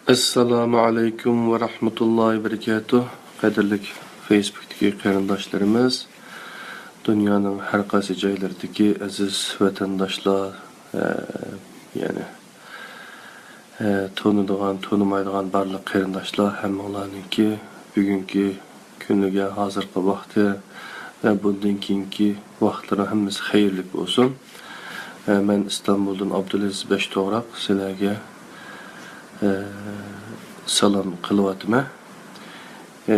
Assalamu alaikum ve rahmetullahi ve berekatuh. Qadirlik Facebook'taki qarindoshlarimiz, dünyanın her qaysi joylaridagi aziz vatandoshlar, yani tanıdığan, tanımaydigan barliq qarindoshlar hammalarninki bugungi kunga hozirgi vaqti va bundan keyingi vaqtlari hammasi xayrli bo'lsin. Men İstanbul'dan Abdulaziz Beshto'g'roq sizlarga salam qilyapman.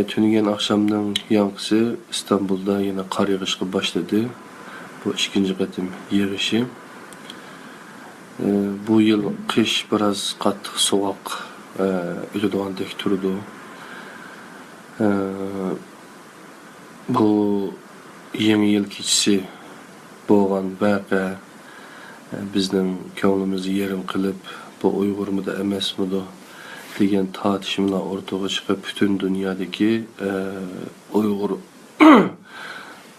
Tünügen akşamdan yankısı İstanbul'da yine kar yağışı başladı. Bu ikinci qatim yağışı. Bu yıl kış biraz qattiq soğuk ötüdüğandek turdu. Bu yeni yıl keçisi boğan vaqa bizden köңlümüzü yerim qilib, bu Uygurmuda emesmudu degan tartışmalar ortaga chiqib, bütün dünyadaki Uygur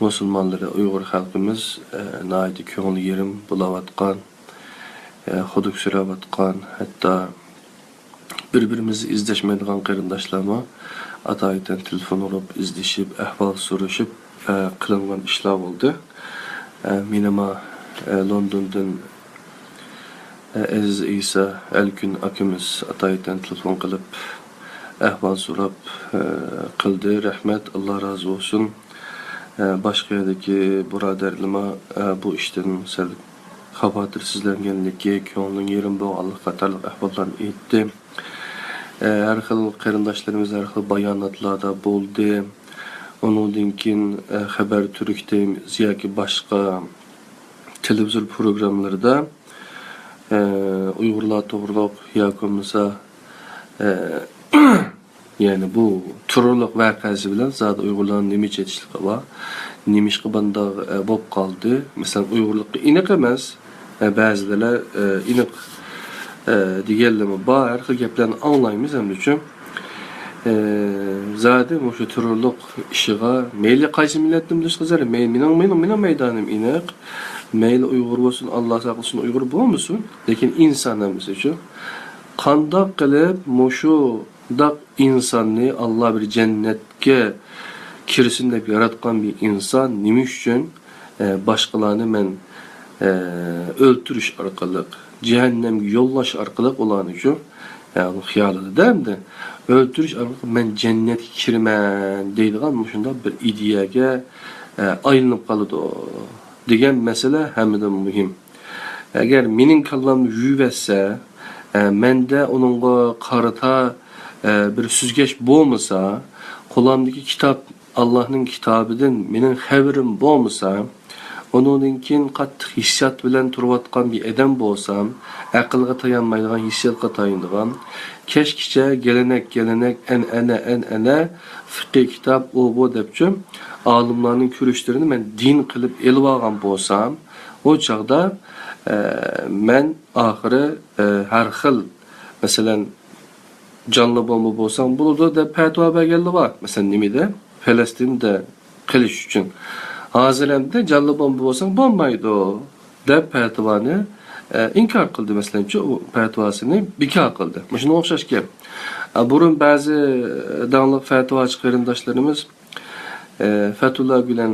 Müslümanları, Uygur halkımız naiti köңlü yerim bulavatkan, huduk süravatkan, hatta birbirimizi izleşmeydigan qarindoshlarma ataydan telefon olup, izleşip, ahval soruşup qilingan ishlar bo'ldi. Menima London'dan Aziz İsa Elkün akimiz ataydan telefon qilib, ahval so'rab qildi. Rahmet, Allah razı olsun. Başka yerdeki buradarlarıma bu işten sel xavotirsizlanganligi, ko'ngling yerim bo'lganlik qatorliq ahvollarni aytdi. Har xil qarindoshlarimiz har xil bayonotlarda bo'ldi. Onundan keyin xabar turkda yoki boshqa televizor programlarida Uygurlar to'g'riliq yoki bo'lmasa yani bu turliq vaqasi bilan zat Uygurlarning nima chetishliqi va nima ish qilganda bo'lib qoldi. Masalan, Uygurlikqa iniq emas, ba'zilar iniq deganlarmi bor, har xil gaplarni anglaymiz ham uchun. Zade o'sha turliq ishiga mayli qaysi millatni bilish qizar, mening maydonim iniq. Mayli Uygur bo'lsin, Alloh saqlasin, Uygur bo'lmasin, lekin insonimiz uchun qandoq qilib mushu daq insonni Alloh bir jannatga kirsin deb yaratgan bir inson nima uchun boshqalarni men o'ltirish orqali, jahannamga yo'llash orqali ularni uchun yani xiyolida hamda o'ltirish orqali men jannatga kiraman deydigan shunday bir ideyaga aylanib qoladi degan masala hamidan muhim. Agar mening kallamni yuvasa, menda onunga qarata bir süzgeç bo'lmasa, qo'limdagi kitob Allohning kitobidan mening xabarim bo'lmasa, onundan keyin qattiq hissiyat bilan turayotgan bir odam bo'lsam, aqlga tayanmaydigan, hissiyatga tayanadigan, kechkicha gelenek an'ana fiqh kitob o bu debçim olimlarning ko'rishlarini men din qilib elib olgan bo'lsam, o chaqda men oxiri har xil, masalan, canlı bomba bo'lsam bo'ladi deb fatvo berganlar bor. Masalan, nimada? Falastinda qilish uchun. Hozir hamda canlı bomba bo'lsam bo'lmaydi deb fatvoni inkor qildi. Masalan, o fatvosini bekor qildi. Shunga o'xshash gap. Burun ba'zi dangli fatvo qarindoshlarimiz Fethullah Gülen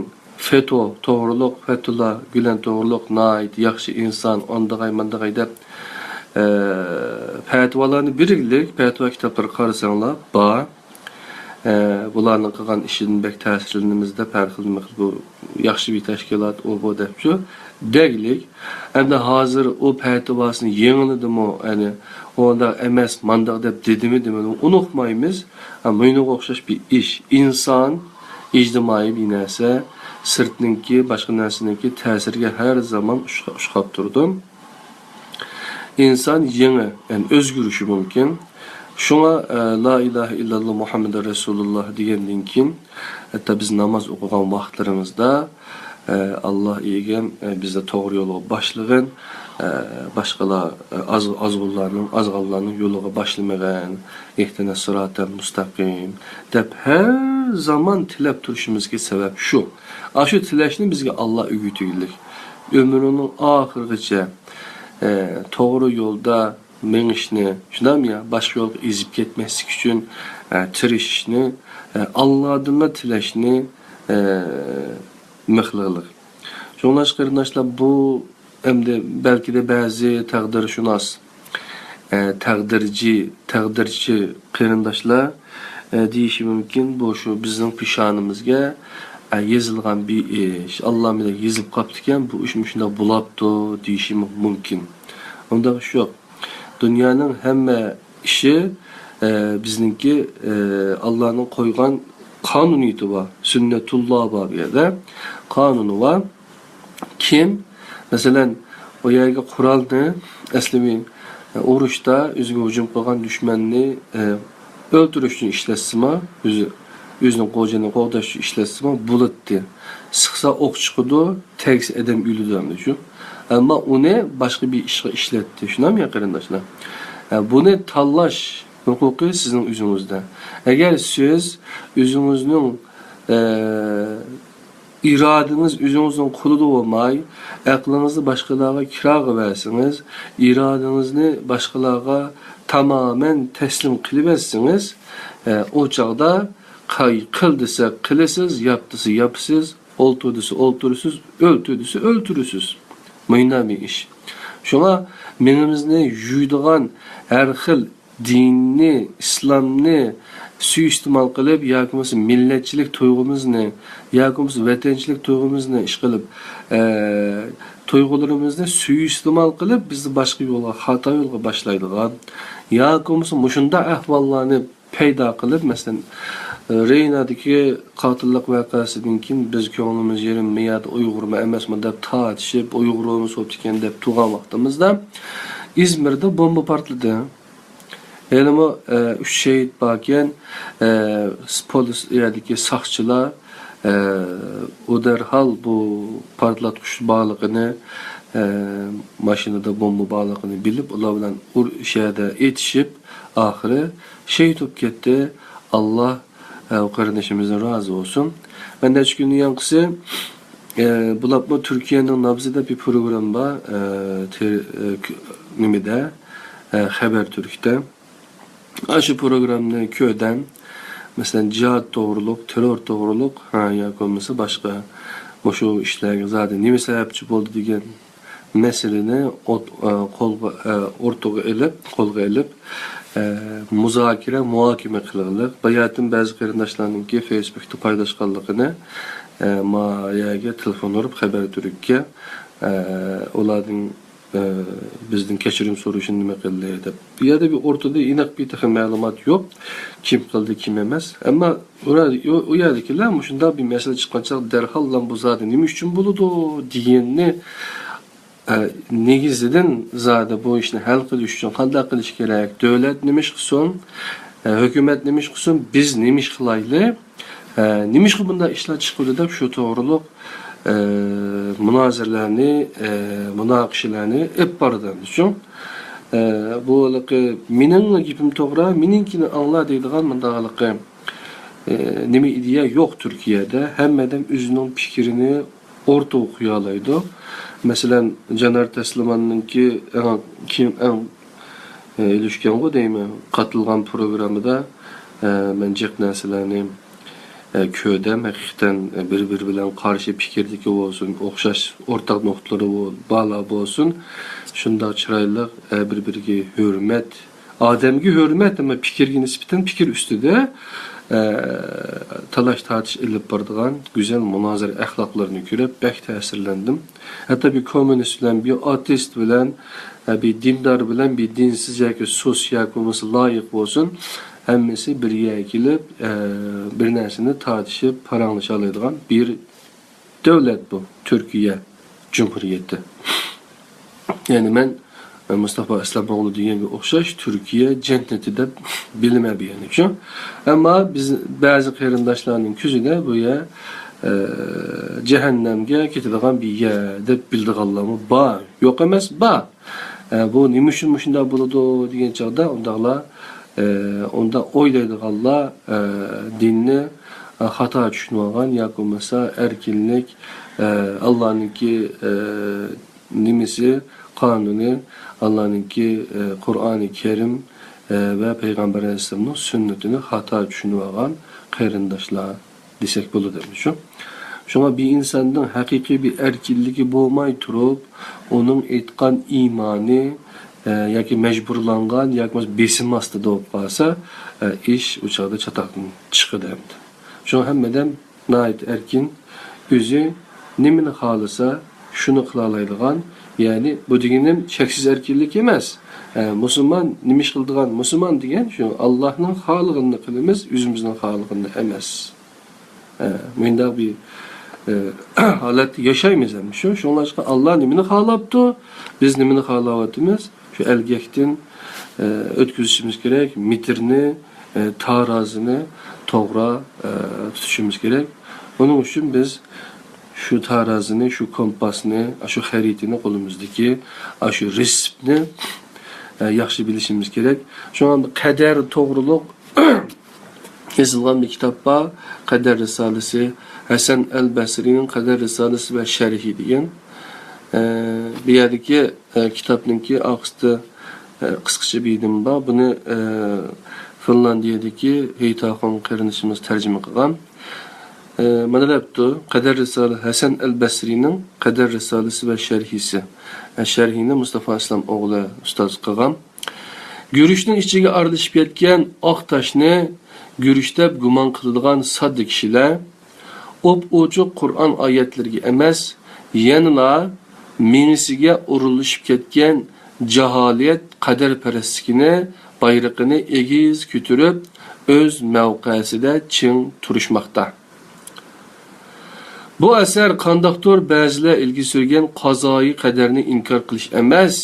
to'g'riliq, Fethullah Gülen to'g'riliq nait yaxshi inson, ondag'ay deb fatvalarni biriklik, fatva kitoblari qarasanglar, bor. Bularning qilgan ishidan bek ta'sirlanimizda farqli bu yaxshi bir tashkilot o bu debchu deglik. Endi hozir o fatvosini yengilidimi, ya'ni onda emas, mandaq deb dedimi unutmaymiz. Buna o'xshash bir ish. Inson ijtimoiy bir narsa, sirtninki, boshqa narsaniki ta'sirga har zaman ushqab turdi. İnsan yeni, yani özgürüşü mümkün. Şuna la ilahe illallah Muhammed Resulullah degenden keyin, hatta biz namaz o'qigan vaqtlarimizda Allah egen bizde to'g'ri yo'lga boshlig'in, boshqalar azg'allarning yo'liga boshlamagan, ehtina siratal mustaqim deb har zaman tilab turishimizga sabab shu. Shu tilashni bizga Allah o'rgatganlik. Ömrünün oxirigacha to'g'ri yo'lda mengişni, şunam ya, başka yol izip ketmeslik üçün tirişni, Allah'dan tileşni mıhlılık. Şonlaş qarindaşlar, bu emde belki de bazı taqdirshunos, taqdirchi qarindaşlar deyişi mümkün, bu şu bizim pişanımızga yazılgan bir iş, Allah bilen yazıp kaptıken bu iş şunda bulaptı deyişi mümkün. Onda şu yok. Dünyanın hemme işi bizninki Allah'ın koygan kanuniyeti var, sünnetullah var ya da kanunu var. Kim? Mesela o yerge kuralını eslemeyin. Oruçta üzüge hücum kılgan düşmanını öldürüş için işletsima, yüzünün kocanın koğdaşı işletsima bulutti. Sıksa ok çıkıdı, teks edem ülüdü şu. Ama o ne? Başka bir işe işletti. Şuna mı yakırındaşlar? Bu ne tallaş hukuku sizin yüzünüzde. Eğer siz yüzünüzün iradeniz üzünüzün kulu olmay, aklınızı başkalarına kira versiniz, iradenizni başkalarına tamamen teslim kılıversiniz, o çağda kıldıysa kılısız, yaptısı yapsız, olturduysa olturusuz, öldürdüyse öldürüsüz. Mıyna bir iş. Şuna menimizni yuyduğan her xil dinni, İslamni suistimal qilib, yoki millatchilik tuyg'umizni, yoki vatanchilik tuyg'umizni ish qilib, tuyg'ularimizni suistimal qilib, bizni boshqa yo'lga, xato yo'lga boshlaydigan, yoki mushunda ahvollarni paydo qilib, masalan, Reynadagi qotillik voqeasidan keyin biz ko'nglimiz yerinmayadi, Uyg'urmi emasmi deb tortishib, Uyg'urmi so'ptikan deb turgan vaqtimizda İzmir'de bomba portladi. Elime 3 şehit bakken polis yerdeki sakçılar o derhal bu partlatmış bağlılığını maşinada bomba bağlılığını bilip ular bilen şeyde yetişip ahire şehit olup gitti. Allah o kardeşimizden razı olsun. Ben de 3 günün yankısı bulapma Türkiye'nin nabzıda bir program var nimide Haber Türk'te. Aşı programını köyden mesela cihat doğruluk, terör doğruluk yakomisi başka şu işlerge zaten nime sebepçi oldu diyen meseleni kolga elip muzakire, muhakeme kılırlık. Bayatın bazı qarindaşlarının ki Facebook'ta paylaşkanlığını ma'yaga telefon olup Haber Türk'e oladın bizden keçirim soruşun nime qildi deb. Bu yerda bir ortada aniq bir takım ma'lumot yo'q. Kim qildi, kim emas. Ammo u yerdagilar shunda bir masala chiqqancha darhol lan bu zodi nima uchun bo'ladi deganni negizidan zodi bu ishni hal qilish uchun qanday qilish kerak? Davlat nima ish qilsin? Hukumat nima ish qilsin? Biz nima ish qilaylik? Nima ish bunday ishlar chiqadi deb shu to'g'riliq münazirlerini, münakişelerini hep barıdan düşün. Bu minin gibim toğra, mininkini anla deydiğen mındağılıqı nemi ideya yok Türkiye'de. Hemmeden üzünün fikrini orta okuyalaydı. Mesela Caner Tesliman'ın ki ilişken o değil mi? Katılgan programı da ben cek nesillerini köyde hakikaten bir bilen karşı fikirdeki olsun, okşaş ortak noktaları bağlı olsun. Şunda çıraylık birbirine hürmet, ademgi hürmet ama fikirgi nispeten fikir üstüde talaş tartış edilip bardıgan güzel münazir ahlaklarını görüp bek tesirlendim. Hatta bir komünist bilen, bir ateist bilen, bir dindar bilen, bir dinsiz yoki sosyal olması layık olsun. Hemmesi bir yere gelip bir nersini tartışıp paranlaşalaydıgan bir devlet bu. Türkiye Cumhuriyeti. Yani ben Mustafa İslamoğlu diyen bir okşaş Türkiye cenneti de bilime bir yani şu. Ama biz bazı qarindaşlarının küzüne bu ya cehennemge ketadigan bir yerde bildiğanlamı ba yok emas ba. Bu nimişin müşünde buludu diyen çağda onda oylaydıqanlar dinni hata düşünüyorgan yoki bo'lmasa erkinlik Allah'ınki nimisi kanunu, Allah'ınki Kur'an-ı Kerim ve Peygamber Aleyhisselam'ın sünnetini hata düşünüp algan qarindaşlar desek bolu demiş. Şuna bir insanın hakiki bir erkinligi bolmay turup, onun etkan imanı yoki mecburlangan yoki besim astida bo'lib qolsa, ish o'chaqda chataqdan chiqadi hamda. Şuna hammeden nait erkin o'zi nimani xohlasa shuni qila oladigan, ya'ni bu deganim cheksiz erkinlik emas. Musulmon nima ish qiladigan musulmon degan shu Allohning xohligini qilamiz, o'zimizning xohligini emas. Menda bir holat yaşaymiz hem şu. Şunlaşka Allah nimini xalaptı, biz nimini xalavatımız. Şu elgektin ötküzüşümüz gerek, mitirni, tarazını toğra tutuşumuz gerek. Onun için biz şu tarazını, şu kompasını, şu haritini kolumuzdaki, şu resipni yaxşı bilişimiz gerek. Şu anda kader toğruluk yazılan bir kitap var. Kader Risalesi. Hasan el-Basri'nin Kader Risalesi ve Şerhi degan. Bir yerdeki kitapninki ağızda kıskıça bir idim var. Bunu Finlandiyadaki Heytaxon qarinishimiz tercüme qilgan. Mana debdi, Kader Risalesi Hasan el-Basri'nin Kader Risalesi ve Şerhisi. Şerhini Mustafa Aslam oğlu ustaz qilgan. Görüşning ichiga aralashib ketgan oq toshni görüşdeb gumon qiladigan sodda kishilar op-ochiq Qur'on oyatlariga emas, yanıla menisiga urilishib ketgan jaholat qadarparastligini bayrog'ini egiz ko'tarib, o'z mavqesida ching turishmoqda. Bu asar qandaqdir ba'zilar ilgi surgan qazoyi qadarni inkor qilish emas,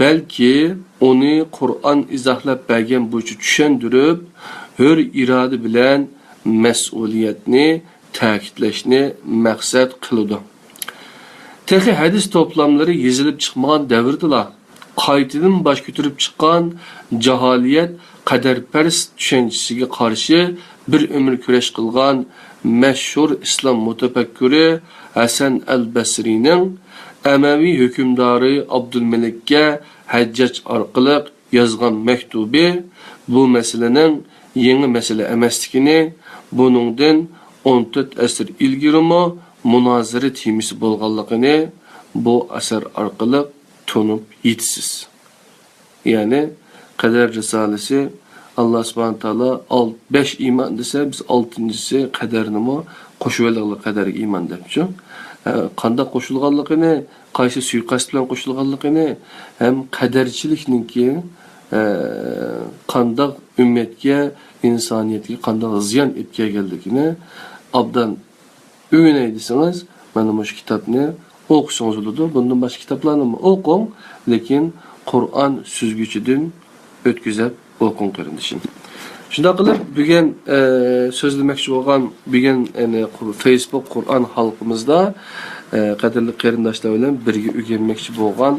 balki onu Qur'on izohlab bergan bo'yicha tushundirib, hür irade bilan mas'uliyatni ta'kidlashni maqsad qiladi. Texi hadis toplamları yazılıp çıkmagan davrdilar. Qaytadan baş götürüp çıkan jaholiyat qadarparst tushunchasiga qarshi bir ömür kurash qilgan mashhur islom mutafakkiri Hasan al-Basri'ning Amaviy hükümdarı Abdülmelik'e Hajjaj orqali yozgan maktubi bu meselenin yeni mesele emasligini, buningdan 14 asr ilgirimi munozara temisi bo'lganligini bu asar orqali tunib yetisiz. Yani Kader Risalesi Allah subhanahu taala 5 iman desa biz 6-cisi qadarnimi qo'shuvaliqli qadarga iman debchi. Qanda qo'shilganligini, qaysi suiqasd bilan qo'shilganligini ham qadarchilikninki qandaq ummatga, insoniyatga qandaq ziyon etganligini obdan öğreney deseniz, mana bu kitapni o'qisangiz bo'ladi. Bundan boshqa kitaplarni o'qing, lekin Qur'on süzgüçüdün ötküzüp o'qing qarindishim. Shunda qilib bugun so'zlamoqchi bo'lgan bugun Facebook Qur'on xalqimizda qadrli qarindoshlar bilan birga o'rganmoqchi bo'lgan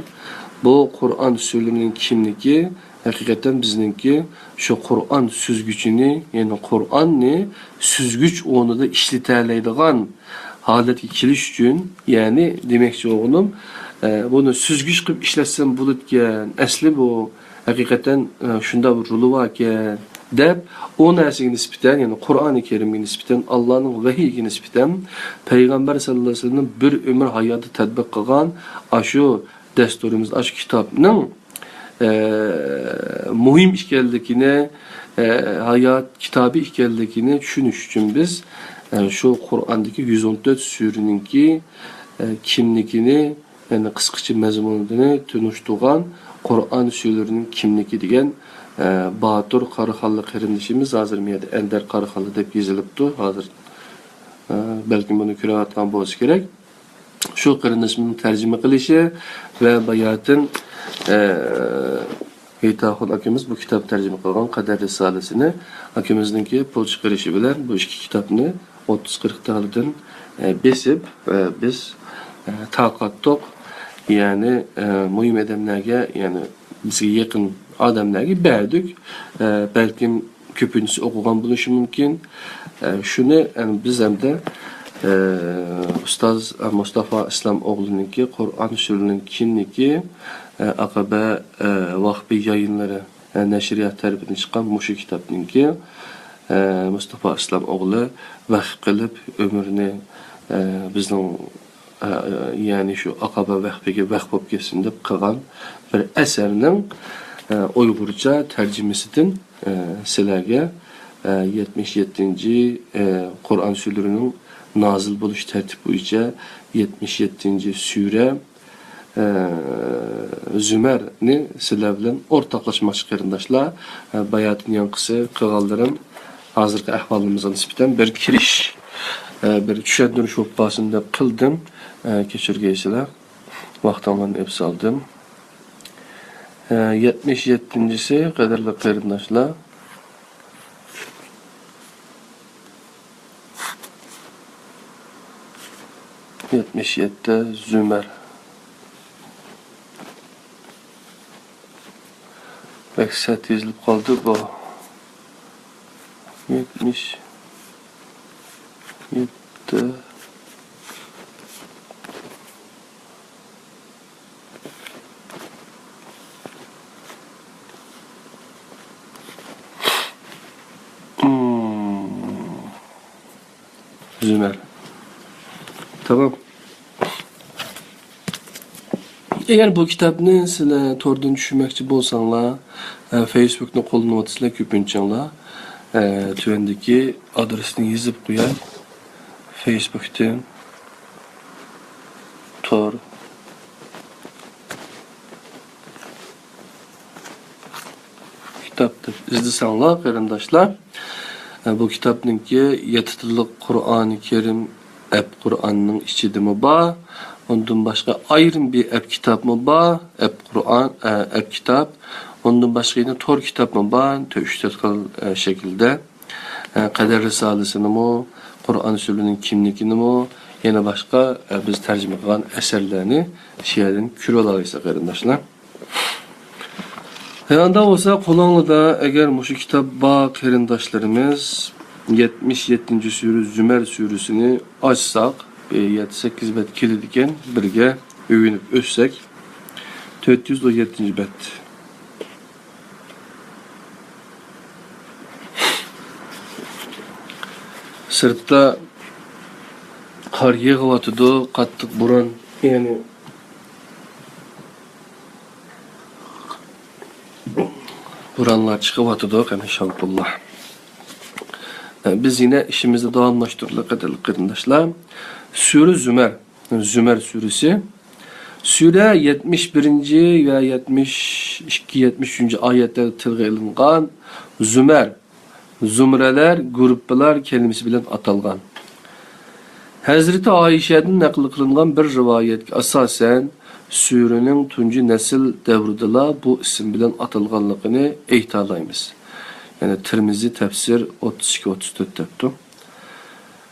bu Qur'on so'zlarining kimligi hakikaten bizninki şu Qur'on süzgüçünü, yani Qur'onni süzgüç o'rnida ishlatiladigan holatga kelish uchun, yani demekçi o'g'lim, bunu süzgüç qilib ishlatsam bo'ladigan, asli bu hakikaten shunda bir ruli bor ekan deb o narsaga nisbatan, yani Qur'oni Kerimga nisbatan, Allohning vahiyiga nisbatan Payg'ambar sallallohu alayhi vasallam bir umr hayotda tatbiq qilgan shu dasturimiz, shu kitobning muhim ekanligini, hayat kitabı ekanligini tushunish uchun biz şu Qur'ondagi 114 suraninki kimligini, yani qisqacha mazmunini tunishtirgan Qur'on suralarining kimligi degan Batur Qarixonli qarindishimiz hozir miyada Ender Qarixonli deb yozilibdi. Hozir balki buni ko'rayotgan bo'lsa kerak. Şu qarindishimning tarjima qilishi va bayatin Heytaxon akimiz bu kitap tercüme qilgan Kader Risalesini akimizningki pul chiqarishi bilan bu ikki kitobni 30-40 taqadan besib biz taqattoq, yani muhim odamlarga, yani bizga yaqin odamlarga berdik. Balkim ko'pincha o'qigan bo'lishi mumkin. Shuni biz hamda ustoz Mustafa Aslam o'g'liniki Qur'on suralarining kimligi Aqaba Vahbi yayınları neşriyat tarafidan chiqqan mushu kitobninki Mustafa Islam o'g'li vaqf qilib ömrünü bizning ya'ni shu Aqaba vaqfiga vaqf bo'lib ketsin deb qilgan bir asarning Uyg'urcha tarjimasidan sizlarga 77. Qur'on suralarining nazil bo'lish tartibi bo'yicha 77. sura Zümer'ni sizlar bilan o'rtoqlashmoqchi qarindoshlar. Bayatning yanqisi qilganlarim hozirgi ahvolimizga nisbatan bir kirish, bir tushundirish bo'lsin deb qildim. Kechirgaysizlar. Vaqtimni ep soldim. 77-si qadrli qarindoshlar. Zümer. Bak sert yazılıp kaldı bu. 77. Zümer. Tamam. Eğer bu kitapni sizlar to'rdan tushunmoqchi bo'lsanglar, Facebookni qo'llanayapsizlar ko'pinchanglar. Tuvandagi adresni yozib qo'ying. Facebookdan tor kitapni izlasanglar qarindoshlar. Bu kitapninki 7 tillik Qur'oni Kerim Qur'onning ichidami bor. Ondan başka ayrım bir kitap mı var? Kur'an, kitap. Ondan başka yine tor kitap mı var? Tövüştetkel şekilde. Kader Risalesini mi? Kur'an sürünün kimlikini mi? Yine başka biz tercüme kılan eserlerini şiirden kür olarıysa qarindoshlar. Yanda olsa kulağınızda eğer muşu kitap var qarindoshlarimiz 77. sure Zümer suresini açsak 7-8 bet kilidken birge övünüp össek 407. bet. Sırtta kar yığıvatıdı, qattiq buran, yani buranlar çıkıvatıdı, inşallah. Biz yine işimizi devamlaştırdık kadarlı qarindoshlar. Sure Zümer suresi. Sure 71. ve 72, 73. ayetler tilga ilingan. Zümreler, gruplar kelimesi bilen atalgan. Hazreti Ayşe'den nakl kılınan bir rivayetke asasen surenin tuncu nesil devridila bu isim bilen atalganlıqını eytalaymiz. Yani Tirmizi tefsir 32-34 depti.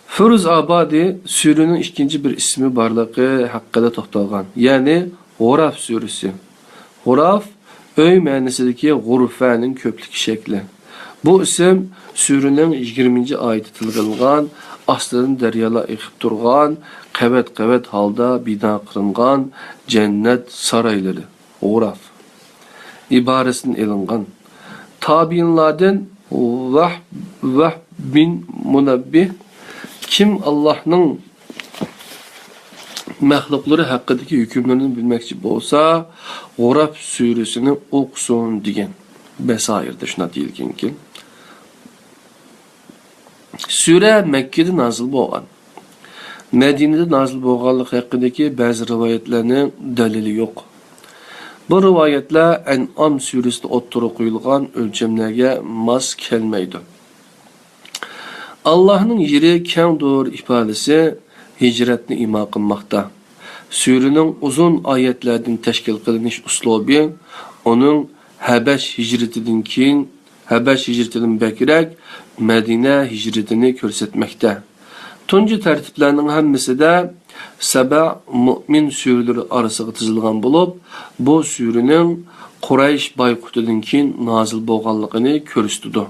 Firuz Abadi surenin ikinci bir ismi barlığı hakkında toxtalgan. Yani G'uraf suresi. G'uraf öy ma'nosidagi g'urfaning ko'plik shakli. Bu isim surenin 20. ayeti tilg'ilgan, ostidan daryolar eqib turgan, qavat holda bino qilingan cennet saroylari. G'uraf iborasidan ilingan. Tabiinlardan Vahb bin Munabbih kim Allah'ın məxluqları haqqındakı hükümlerini bilməkçi bolsa, G'uraf suresini o'qisin degan. Besairde şuna deyilgan ki. Sure Mekke'de nazil bo'lgan. Medine'de nazil bo'lganligi haqidagi ba'zi rivoyatlarning dalili yo'q. Bu rivayetler En'am suresida o'ttirib qo'yilgan o'lchamlarga mos kelmaydi. Allah'ın yeri kengdir ifadesi hicretni ima qilmoqda. Surenin uzun ayetlerden teşkil qilinish uslubi onun Habeş hicretinden bekirek Medine hicretini ko'rsatmoqda. Tunji tertiplerinin hemmisi de Saba Mü'min sureleri arasında tizilgan bulup, bu surenin Quraysh bayqutidan keyin nazil bo'lganligini ko'rsatdi.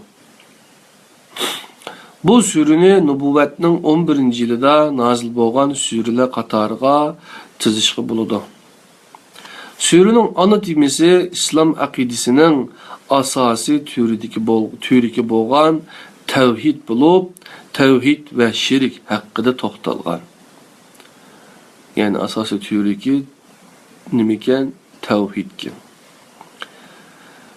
Bu sureni nubuvvetning 11. yilida nazil bo'lgan sureler qatoriga tizishga bo'ladi. Surenin ana temisi İslam aqidəsinin asası türiki bolğan tevhid bulup, tevhid ve şirk haqqında toxtalğan. Yani asası türiki nimiken tevhidki.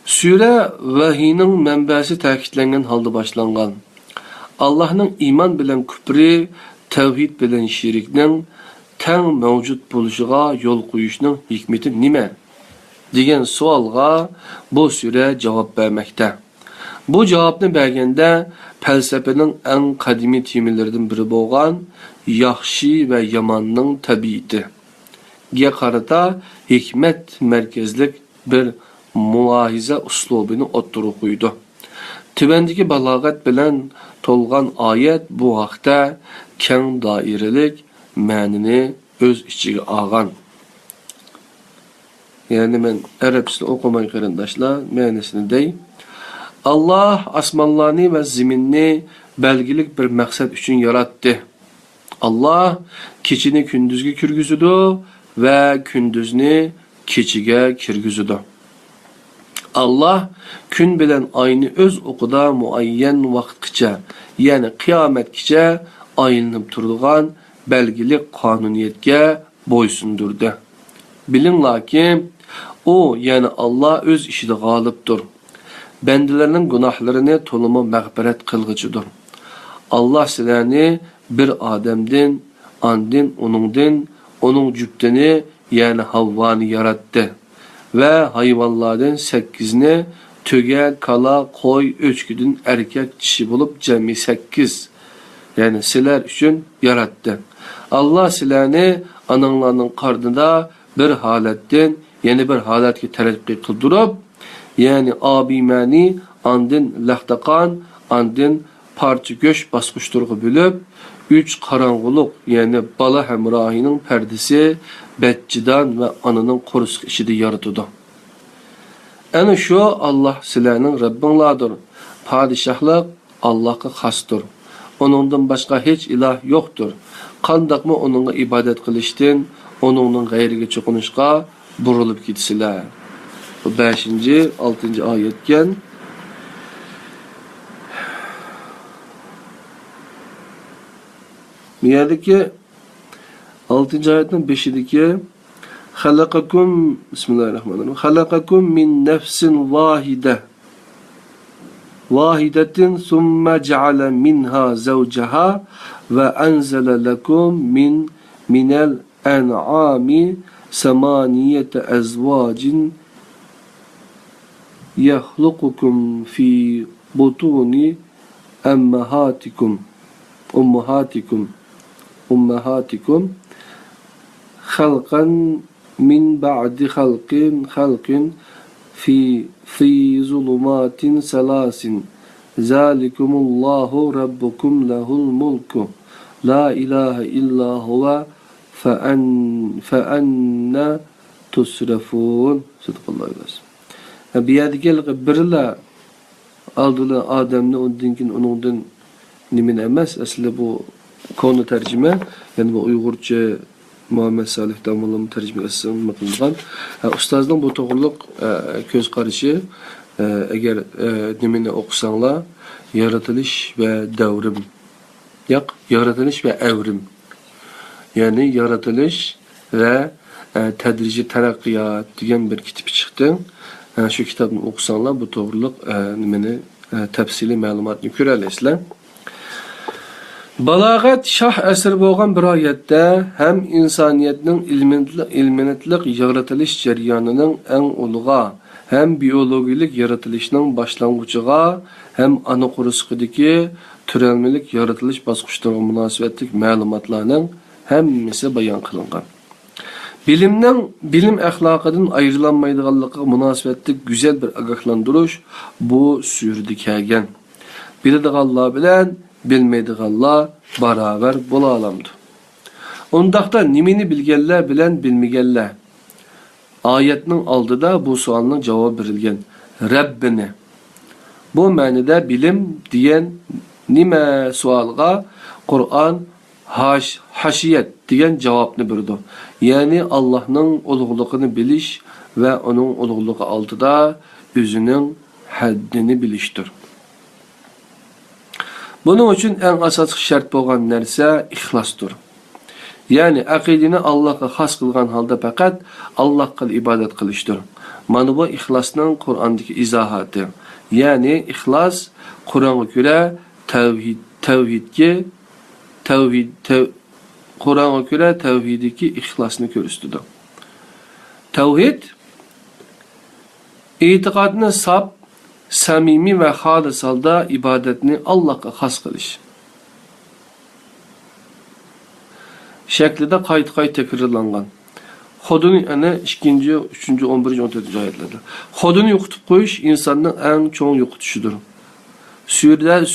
Sure vahiyning manbasi ta'kidlangan holda boshlangan. Allah'ның iman bilan küfri, tevhid bilan şirkning teng mavjud bo'lishiga yo'l qo'yishning hikmati nima? Degan savolga bu sure javob bermoqda. Bu javobni berganda falsafaning eng qadimiy temalaridan biri bo'lgan yaxshi va yomonning tabiati ga qarata hikmat markazlik bir muahiza uslubini o'ttirib qo'ydi. Tuvandagi balog'at bilan to'lgan oyat bu haqda keng doiralik ma'nini o'z ichiga olgan. Yani men arabçasını okumay qarindoshlar, ma'nisini dey. Allah osmonlarni va zaminni belgilik bir maqsad uchun yaratdi. Allah kechini kunduzga kirgizdi va kunduzni kechiga kirgizdi. Allah kun bilan oyni o'z o'qida muayyan vaqtgacha, ya'ni qiyomatgacha aylanib turadigan belgilik qonuniyatga bo'ysundurdi. Bilinglarki, o yani Allah öz işide g'olibdir. Bendilerinin günahlarını toluma mağfiret kılgıcıdır. Allah sizlarni bir adamdan, andin onundan, onun cübdeni yani Havvani yarattı. Ve hayvanlardan 8'ini töge, kala, koy, öçküdün erkek kişi bulup cemi 8. Yani sizler için yarattı. Allah sizlarni ananlarının karnında bir haletten yeni bir haletki terakki kıldırıp, yani abimani andin lahtaqan, andin parça göç basqıştırğı bölüp, 3 qaranguluk yani bala hemrahinin perdesi betçidan ve anının korusu işidi yaratıdı. Yani şu Allah sizlerinin Rabbinladır. Padişahlık Allah'a xastır. Onundan başka hiç ilah yoktur. Qandaq mı onunla ibadet kılıştın, onunla gayrige çokunuşqa burulup gitsinler. Bu 5. 6. ayetken Miyadaki 6. ayetin 5'deki halakakum Bismillahirrahmanirrahim. Halakakum min nefsin vahidetin thumma ceale minha zawjaha ve enzele lekum minel en'ami semaniyete ezvacin yahlukukum fi butuni ummahatikum halqan min ba'di halqin fi zulumatin salasin zalikumullahu rabbukum lahul mulku la ilahe illa huve fe'anna tusrafun. Sadaqallahu aleyhi. Bir yerdeki birla aldılar Adem'ni onundan nimin emez. Aslında bu konu tercüme, yani bu Uygurca Muhammed Salih Damol'un tercümesi mıkılgan. Ustazdan bu toğırlık göz karışı eğer nimini okusanlar yaratılış ve devrim. Yaratılış ve evrim. Yani yaratılış ve tedrici terakkiyat diyen bir kitap çıktı. Şu kitabını okusanlar bu toğırlık nimini tefsili malumatını görəlisizlər. Balağat şah əsr bolğan bir ayətdə həm insaniyyətin ilminitlik yaratılış cəryanının ən uluğa, həm biologilik yaratılışının başlanğıcığa, həm ana qurusuqidiki türelmelik yaratılış basqışlarına münasibətlik məlumatlarının həmmisi bayan qılınğan. Bilim əxlaqıdan ayrılanmaydıqanlıqqa münasibətlik güzel bir agahlandırış bu sürüdü kəlgən. Bildiğanlar bilən, bilmeydiğanlar beraber bola alamdı. Ondaqda nimini bilgenler bilen bilmegenler. Ayetinin aldıda bu sualına cevap verilgen. Rabbini. Bu manada bilim diyen nime sualga Kur'an haşiyet degan javobni berdi. Ya'ni Allohning ulug'ligini bilish va uning ulug'ligi oldida o'zining haddini bilishdir. Buning uchun eng asosiy shart bo'lgan narsa ixlosdir. Ya'ni aqidani Allohga xos qilgan holda faqat Allohga ibodat qilishdir. Mana bu ixlosning Qur'ondagi izohati. Ya'ni ixlos Qur'onga ko'ra Qur'onga ko'ra tavhiddagi ixlosni ko'rsatadi. Tavhid e'tiqodni saf, samimiy va xolis holda ibodatni Allohga xos qilish. Şeklinde qayta tekrarlangan. Xodini ana 2, 3, 11, 14 oyatlarda. Xodini yo'qitib qo'yish insonning eng cho'ng yo'qitishidir.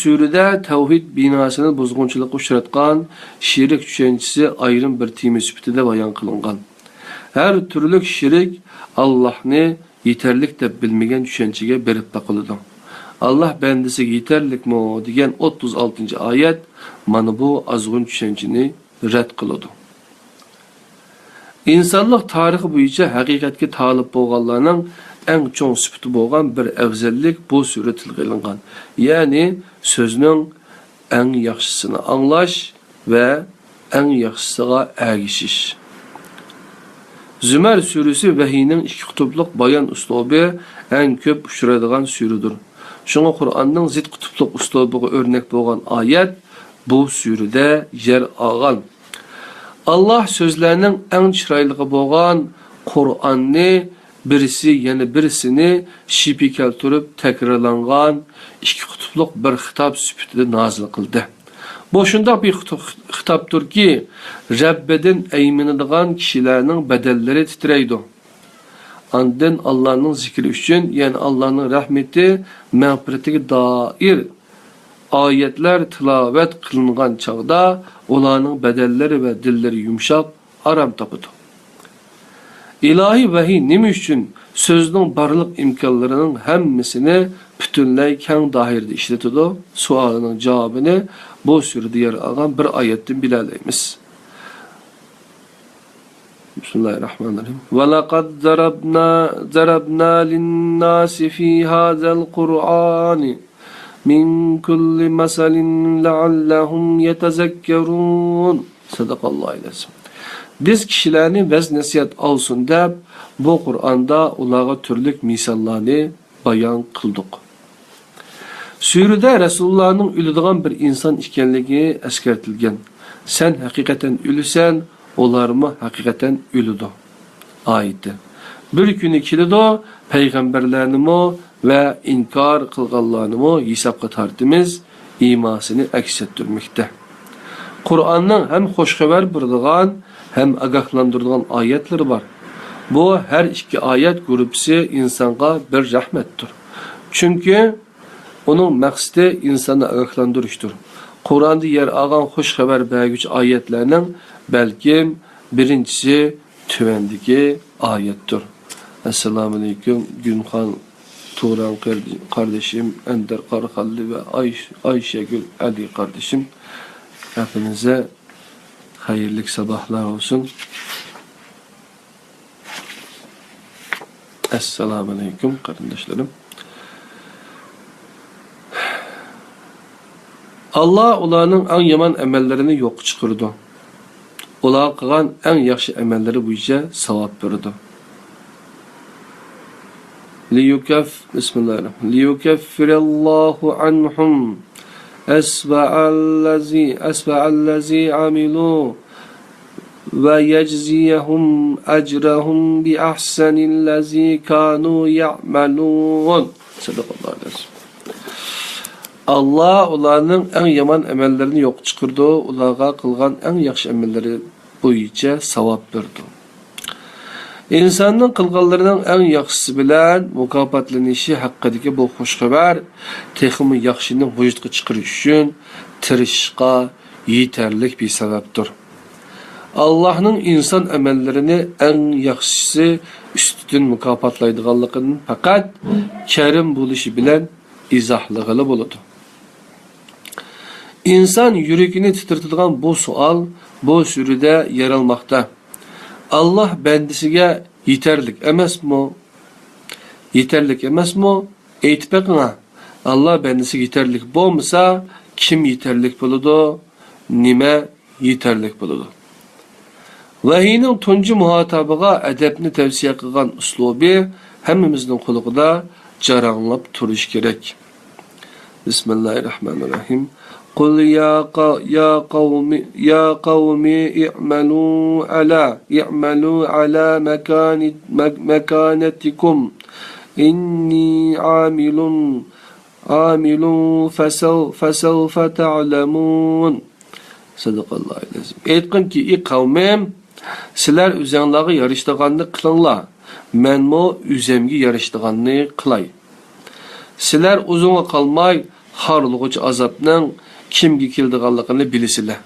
Surada tavhid binosini buzg'unchilikka uchratgan shirik tushunchasi ayrim bir tema sifatida bayon qilingan. Har turli shirik Allohni yetarlik deb bilmagan tushunchaga berib taqiladi. Allah bandasiga yetarlikmi degan 36-oyat mana bu azg'un tushunchani rad qiladi. İnsanlık tarixi bo'yicha haqiqatga talib bo'lganlarning eng cho'ng sifati bo'lgan bir afzallik bu surda tilga olingan. Ya'ni so'zning eng yaxshisini anglash va eng yaxshisiga ergishish. Zumar surasi vahiyning 2 qutublik bayon uslubi eng ko'p uchraydigan suradir. Shunga Qur'onning zid qutublik uslubiga o'rnak bo'lgan oyat bu surada yer olgan. Allah sözlərinin ən çiraylığı bolğan Qur'anni birisi yana birisini şipi keltirib təkrarlanğan 2 qutubluq bir xitab sifatida nazil qildi. Bu shunday bir xitobdir ki, Rabbidan ayminadigan kishilarning badallari titraydi. Ondan Allahning zikri uchun, ya'ni Allahning rahmeti, mag'firatiga doir ayetler tilavet kılıngan çağda olanın bedelleri ve dilleri yumuşap aram tapıdı. İlahi vahiy nima üçün sözün barlıq imkanlarının hemmisini bütünley keng dahirde işletido? Sualının cevabını bu surede yer alan bir ayetten bilaleymiz. Bismillahirrahmanirrahim. وَلَقَدْ ضَرَبْنَا لِلنَّاسِ فِي هَذَا الْقُرْآنِ min kulli masalin la'allahum yetezekkerun. Sadakallahu aleyhi. Biz kişilerini vez nasihat olsun deb bu Qur'onda ularga turlik misallarni bayon qildik. Surada Rasulullahning o'ladigan bir inson ekanligi eskartilgan. Sen haqiqatan o'lsan, ularmi haqiqatan o'ladi. Oyati. Bir kuni keladi, payg'ambarlarnimi ve inkar kılganlarını hesapka tartımız imasını aks ettirmekte. Kur'an'ın hem hoş haber bırdıgan hem agahlandırdıgan ayetleri var. Bu her iki ayet grupsi insana bir rahmettir. Çünkü onun maksidi insanı agahlandırıştır. Kur'an'da yer alan hoş haber belgüç ayetlerinin belki birincisi tüvendeki ayettir. Esselamu Aleyküm Günhan Turan kardeşim, Ender Karakallı ve Ayşegül Ali kardeşim. Hepinize hayırlı sabahlar olsun. Esselamu Aleyküm kardeşlerim. Allah ularning en yaman emellerini yok çıkırdı. Ular qilgan en yaxshi emelleri bo'yicha savab berdi. ليكفر الله عنهم أسوأ الذي عملوا ويجزيهم أجرهم بأحسن الذي كانوا يعملون. Sadakallahu aleyhi. Allah ularning en yaman emellerini yok çıkırdı. Ularga qilgan en yaxshi emelleri bo'yicha savab berdi. İnsanın qilganlarining eng yaxshisi bilan mukofotlanishi haqidagi bu xush xabar texmi yaxshini vujudga chiqarish uchun tirishishga yetarli bir sababdir. Allohning inson amellarini eng yaxshisi ustidan mukofotlaydiganligini faqat karim bo'lishi bilan izohlag'ili bo'ladi. İnsan yürekini titretilen bu sual bu sürüde yer almakta. Allah bendisiga yeterlik emas mı? Yeterlik emas mı? Eytip bakına. Allah bendisiga yeterlik bo'lmasa, kim yeterlik buludu? Nime yeterlik buludu? Vahiyning tunji muhatabıga edepni tavsiye kılgan uslubi hemmimizin kulluğunda jaranglap turish kerak. Bismillahirrahmanirrahim. قل يا قوم اعملوا على مكانتكم إني عامل فسوف تعلمون. Sadaqallahu lazim. Aytqin ki, ey qavmim, sizlar o'zinglarga yarashdiganni qilinglar. Menmo o'zimga yarashdiganni qilay. Sizlar uzunga qolmay xorlig'uchi azobning kimga keldiganligini bilisizlar.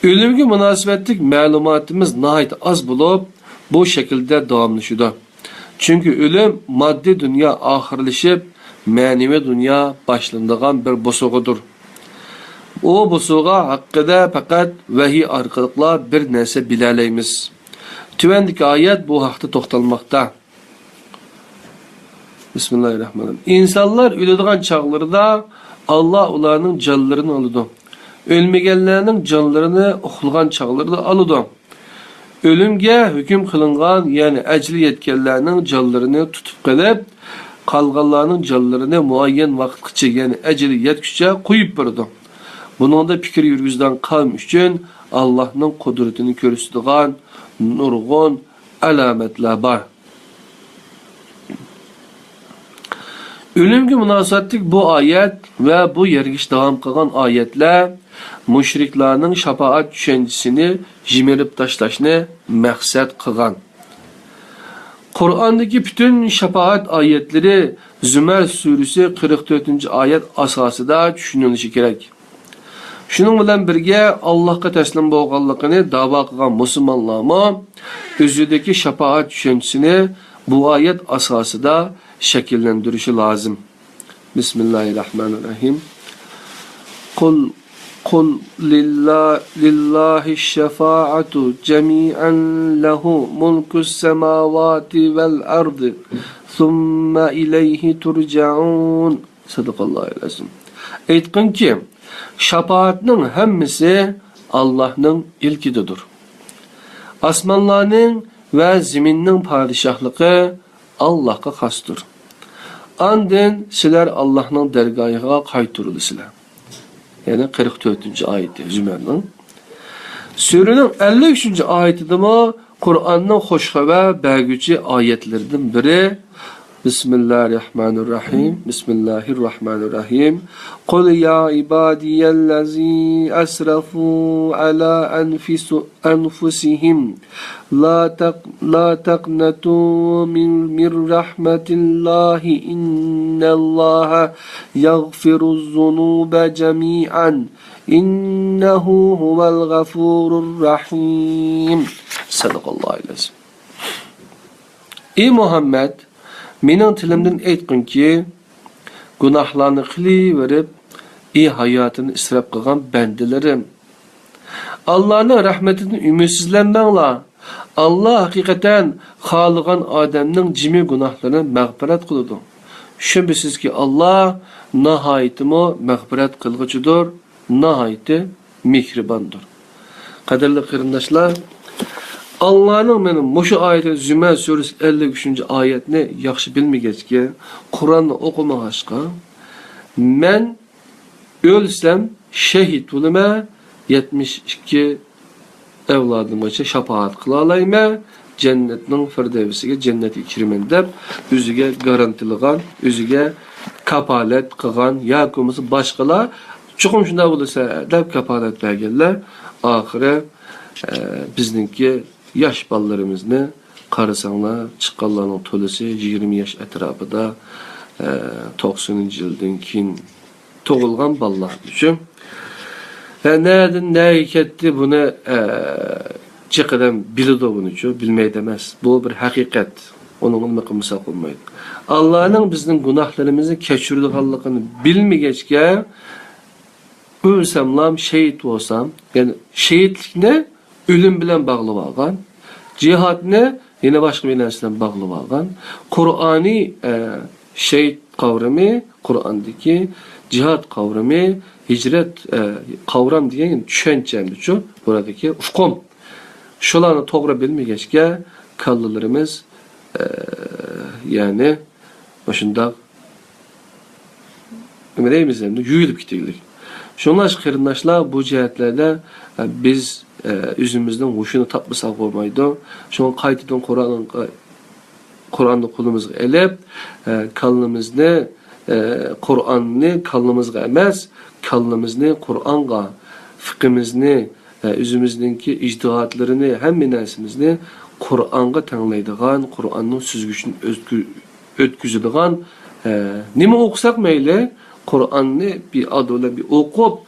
Ölümge münasebetlik ma'lumotimiz nihayet az bo'lib, bu şekilde davomlashadi. Çünkü ölüm maddi dünya ahirlashib, ma'naviy dünya boshlanadigan bir bo'sug'idir. O bo'sug'a haqida faqat vahiy orqali bir narsa bilalaymiz. Tuvandagi oyat bu haqda to'xtalmoqda. Bismillahirrahmanirrahim. İnsanlar öladigan chaqlarida Allah ularning jonlarini oladi. Ölmegenlerinin canlarını uxlagan çağlarda alıdı. Ölümge hüküm kılıngan, yani ecli yetkenlerinin canlarını tutup kalıp, kalganlarının canlarını muayyen vakitçe, yani ecli yetküçe koyup verdi. Bunun da fikir yürgüzden kavm için Allah'ın kudretini körüstüğün nurgun alametler var. Ölümge münasebetlik bu ayet ve bu yergiş devam kılan ayetler müşriklarning şafaat düşüncesini jimirib tashlashni maqsad qilgan. Qur'ondagi bütün şafaat ayetleri Zümer suresi 44-oyat asosida tushunilishi kerak. Shuning bilan birga Allohga taslim bo'lganligini da'vo qilgan musulmonlarmi o'zidagi şafaat düşüncesini bu ayet asosida shakllantirishi lozim. Bismillahirrahmanirrahim. قل لله الشفاعة جميعا له ملك السماوات والأرض ثم إليه ترجعون. Sadaqallahu lazim. Aytqin ki, şafaatning hammasi Allohning ilkididir. Osmonlarning va zaminning podshohligi Allohga xosdir. Andin sizlar Allohning dargohiga qaytirilisizlar. Yani 44. ayeti Zümer'nin. Surenin 53. ayetinde mi Kur'an'ın hoş haber belgücü ayetlerden biri. Bismillahirrahmanirrahim. Bismillahirrahmanirrahim. Kul ya ibadiyellezi asrafu ala anfusihim la taqnatu min rahmetillahi innallaha yaghfiruz zunuba jami'an innehu huvel gafurur rahim. Sadaqallahu lazim. Ey Muhammed, mening tilimdan aytqin ki, gunohlarni qilaverib, hayotini isrof qilgan bandalarim, Allah'ın rahmetidan ümidsizlanmanglar. Allah hakikaten xoligan odamning jimi gunohlarini mag'firat qiladi. Shunbisiz ki Allah nihoyatimi mag'firat qilguchidir, nihoyatda mehribondir. Qadrli qarindoshlar, Allah'ın benim muşu ayeti Zümer suresi 53. ayetini yaxshi bilmegechki, Qur'onni o'qimag'achqa, men o'lsam shahid bo'laman, 72 evladımgacha shafaat qila olayman, jannatning firdavsiga, jannatga kiraman deb o'ziga garantilagan, o'ziga kapolat qilgan yoki bo'lmasa boshqalar chuqum shunday bo'lsa deb kapolat berganlar, oxiri bizningki yaş ballarımızı qarasanlar, chiqqanlarning to'lisi 20 yaş atrofida 90-yildan keyin tug'ilgan ballar uchun. Nereden neye ketdi buni chiqadan biladi bunuchu, bilmaydi emas. Bu bir haqiqat. Onun nima qilmasa bo'lmaydi. Allohning bizning gunohlarimizni kechiradiganligini bilmagachga ölsem şehit olsam, yani şehitlik ne? Ölüm bilen bağlı olgan. Cihat ne? Yine başka bir narsadan bağlı olgan. Kur'ani şehit kavramı, Kur'an'daki cihat kavramı, hicret kavram diyen düşüncemdi şu buradaki ufkum. Şularını toğra bilmegeçke kallılarımız yani başında ömreyimiz hem de yuyulup gidiyorlar. Şunlar kırındaşlar bu cihetlerde biz üzümüzden hoşunu tapmasak olmaydı. Şunun kaytıdan Kur'an'da kulumuzga elep, kalnımızda Kur'an'ni kalnımızga emas, kalnımızda Kur'an'ga, fıkhimizni, üzümüzdeki ictihatlarını, hem narsimizni Kur'an'ga tanlaydigan, Kur'an'ның süzgüçünü ötküzüdigan, nima okusak meyle, Kur'an'ni bir adola bir okup,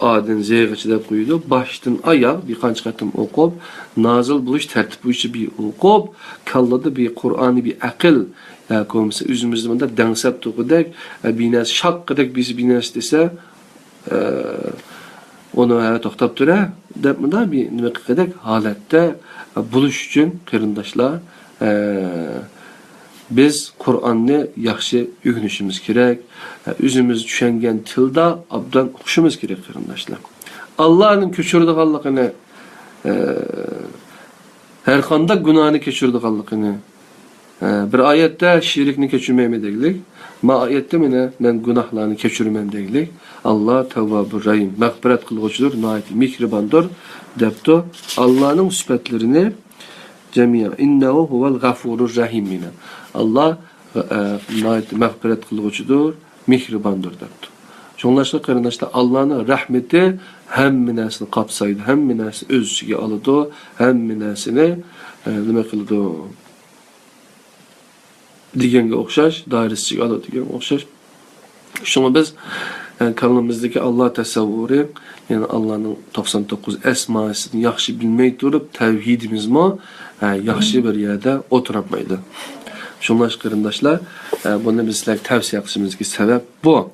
adın zeyğiçide koydu, baştan ayak bir kanç katım okup, nazıl buluş tertip buyuşu bir okup, kallada bir Kur'an'ı bir akıl, komsa üzümüzde de dansap to'qidek, binas şaqqidek bizi binas dese, onu to'xtab tura, deb bir nima qildik holatda buluş için qarindoshlar biz Kur'an'ni yaxshi o'rganishimiz kerak. O'zimiz tushungan tilda obdan o'qishimiz kerak qarindoshlar. Allohning kechirdiganligini har qanday gunohni kechirdiganligini bir oyatda shirkni kechirmayman deylik. Ma oyatda men gunohlarni kechirmam deylik. Allah Tavvabur Rahim, mag'firat qilg'uchidir, nihoyat mehribondir debdi. Allohning sifatlarini cemiyen innehu huvel gafurur rahim mina. Allah mağfiret kılgıcıdır, mihribandır debdi. Şonlaşla qarindoshlar Allah'ın rahmeti hem narsani kapsaydı, hem narsani öz ichiga oladi, hem narsani nima qiladi? Deganga o'xshash, doirasiga oladi degan o'xshash. Shunga biz kanalimizdeki Allah tasavvuri, yani Allah'ın 99 esmasını yaxshi bilmey durup tevhidimizmi yaxshi bir yerde oturmaydı. Şunlaş qarindoshlar, bunu bizler tavsiye qilishimizga sebep bu.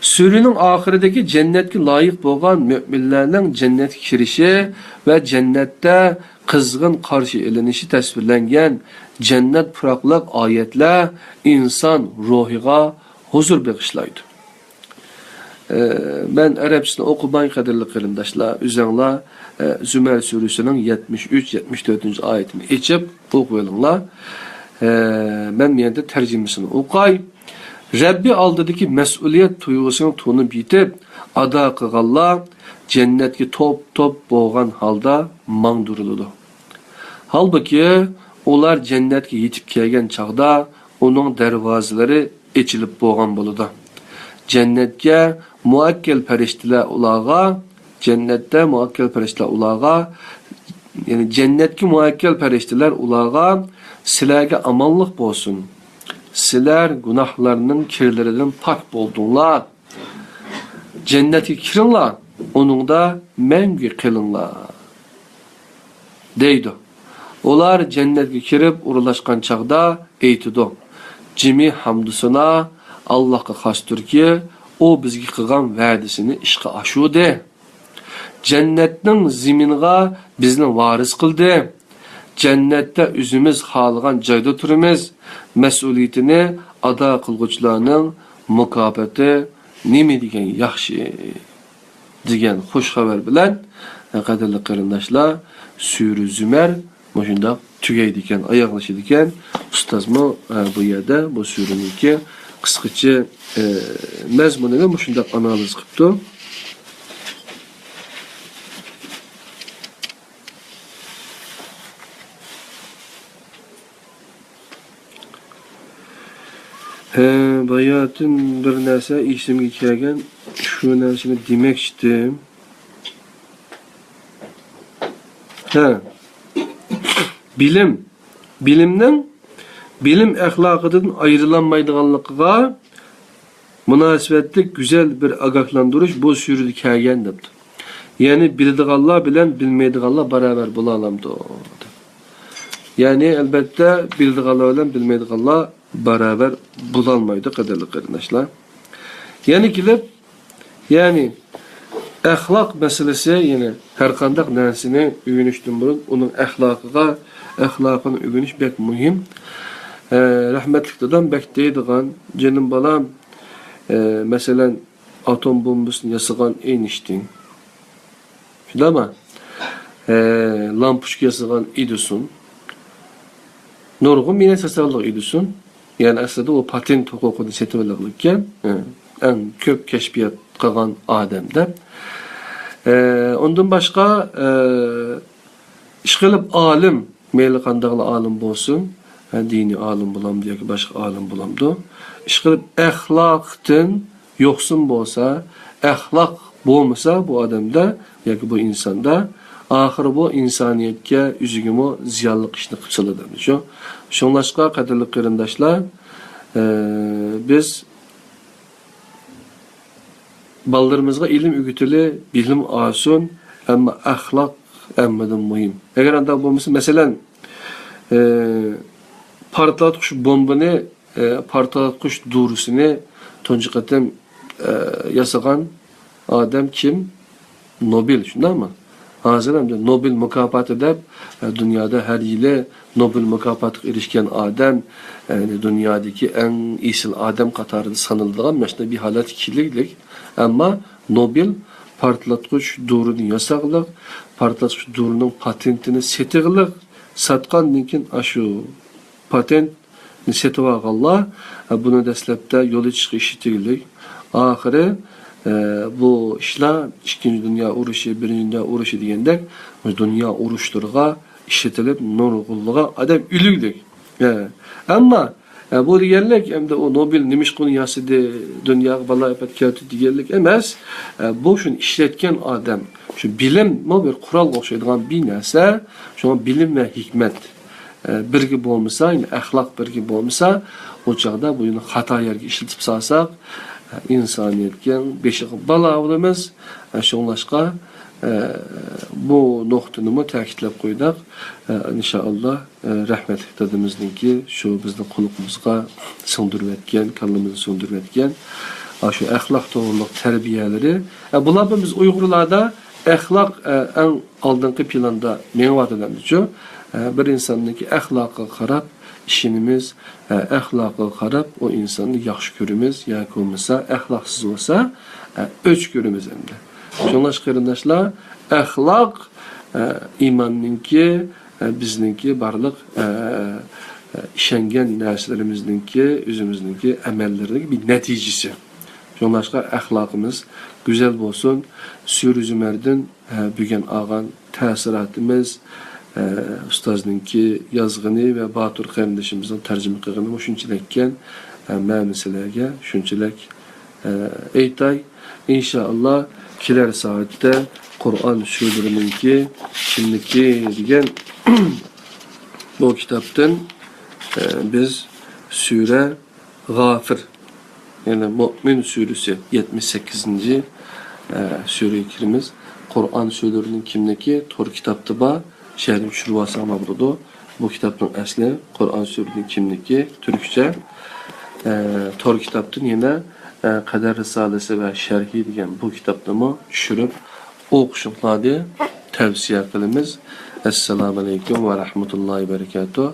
Surenin ahirideki cennetki layık bo'lgan müminlerning cennetga kirishi ve cennette kızgın karşı elinishi tasvirlangan cennet puraqliq oyatlar inson ruhiga huzur bag'ishlaydi. Ben Arapçasını okumayın kadarlı qarindoshlar, üzerler Zümer suresinin 73-74. ayetini içip okuyalımlar. Ben miyende tercümesini okuyay. Rabbi aldidagi mas'uliyat tuyg'usini to'nib yetib, ado qilganlar jannatga top bo'lgan holda mangduriladi. Halbuki ular jannatga yetib kelgan chaqda uning darvozalari ochilib bo'lgan bo'ladi. Cennetke muakkal farishtalar ularga, cennette muakkal farishtalar ularga, yani cennetki muakkal farishtalar ularga sizlarga amonlik bo'lsin. Sizlar gunohlarning kirlaridan pok bo'ldinglar. Cennetga kiringlar, uningda mangu qilinglar. deydi. Ular cennetga kirib urulashgan chaqda aytidi: "Jimi hamdusuna Allohga xosdirki, o bizga qilgan va'dasini ishga oshirdi. Jannatning ziminga bizni varis qildi. Jannatda o'zimiz xohlagan joyda turamiz. Mas'uliyatini ado qilguvchilarning mukofoti nima degan yaxshi" degan xush xabar bilan qadrli qarindoshlar, Sura Zümer shunda tugaydi ekan, oyoqlashadi ekan. Ustozmo bu yerda bu suraniki qisqacha mazmunini shunda analiz qilibdi. Bayatın bir narsa esimga kelgan, shu narsani demoqchidim. Bilim ahlakıdan ayrılanmaydiganlıqqa münasebetlik güzel bir agahlandırış bu surada kelgan debdi. Yani bildiganlar bilen bilmeydiganlar beraber bulalamdı. Yani elbette bildiganlar bilen bilmeydiganlar beraber bulalmaydı qadrli qarindoshlar. Yani kilib Yani əxlaq meselesi yine her qandaq nərsini öyrənişdən burun onun əxlaqını öyrəniş bək mühim. Rahmetlik dadam bək deydiğən canım balam mesela atom bombasını yasagan Einstein. Şunda mı? Lampuçka yasagan Edison. Nurgun mine sasarlıq Edison. Yani aslında o patent hukukunu setibəllikken en köp keşfiyat qılğan adamda. Ondan başqa iş qılıb alim, meyli qandaqlı alim bolsun, dini alim bulam yoki başqa alim bulamdı. İş qılıb əxlaqdan yoxsun bolsa, əxlaq bolmasa bu adamda yoki bu insanda axırı bu insaniyetke üzügümü ziyarlıq işini qıpsıladı. Şonlaşqa qadirli qarindaşlar, biz ballarımızga ilim ügütülü, bilim asun, ama ahlak emmedim mühim. Eğer anda olmasa, mesela partlatmış bombını, partlatmış durusunu toncu katem yasagan adam kim? Nobel, şunda mı? Hazır hem de Nobel mükafat edip, dünyada her yıl Nobel mükafatı erişken adam, yani dünyadaki en iyisi adam katarında sanıldığım mesela bir halat ikilik. Ama Nobel partlatmış durunu yasaqlıq, partlatmış durunun patentini setiqlıq, satqan dinkin aşı patent setiqlıq Allah, bunu dəsləbdə yolu çıxı işitilik. Ahırı bu işler 2. Dünya Uruşu, 1. Dünya Uruşu diyendek, dünya uruşlarına işitilip nurgulluğa adam ülüldük. Ama bu digerlik hem de o Nobel nimiş konu yasıdı dünya bala yapet kağıtı digerlik emez. Bu şun işletken adam, şu bilim mu bir kural koşuyduğun bir neyse, şu bilim ve hikmet bir gibi olmasa, yine ahlak bir gibi olmasa, o çağda bu yine hata yergi işletip sağsak, insaniyetken beşik bala avlamız, şunlaşka bu noktanı mı təkitlep koydak. İnşallah rahmetlik dadımızın ki şu bizden kulluğumuzga söndürüvetken, kallımızı söndürüvetken şu ahlak doğruluk terbiyeleri. Bunlar biz Uygurlarda ahlak en aldığınki planda ne var edilmişçi? Bir insanındaki ahlakı qarab, işinimiz ahlakı qarab, o insanı yaxşı görümüz, ya olmasa, ahlaksız olsa, öç görümüz hem de. Şunlaş qarindaşlar, ahlak imanninki, bizninki barlıq işengen nərsələrimizninki, özümüzninki, əməllərinki bir nəticisi. Şunlaşqa ahlakımız güzel olsun. Sürü Zümərdən bügən ağan təsiratımız, ustazninki yazğını ve Batur qarindişimizin tərcümə qığını şunçiləkkən məmisələrə şunçilək eytay. İnşallah kiler saatte Kur'an surelerininki kimliki diyen bu kitaptan biz Sure Gafir yani Mü'min suresi 78. Sure-i Kerimiz Kur'an surelerining kimliki tor kitapta ba şerh şurvası mavzudu. Bu kitapın asli Kur'an surelerining kimliki Türkçe tor kitaptan yine Kader Risalesi ve Şerhi diyen bu kitaplarımı düşürüp okuşunlardı tavsiye kılımız. Esselamu Aleyküm ve Rahmetullahi Berekatuhu.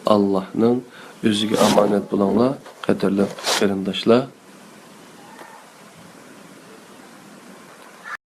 Allah'ın özüge emanet bulanla kaderli qarindaşlar.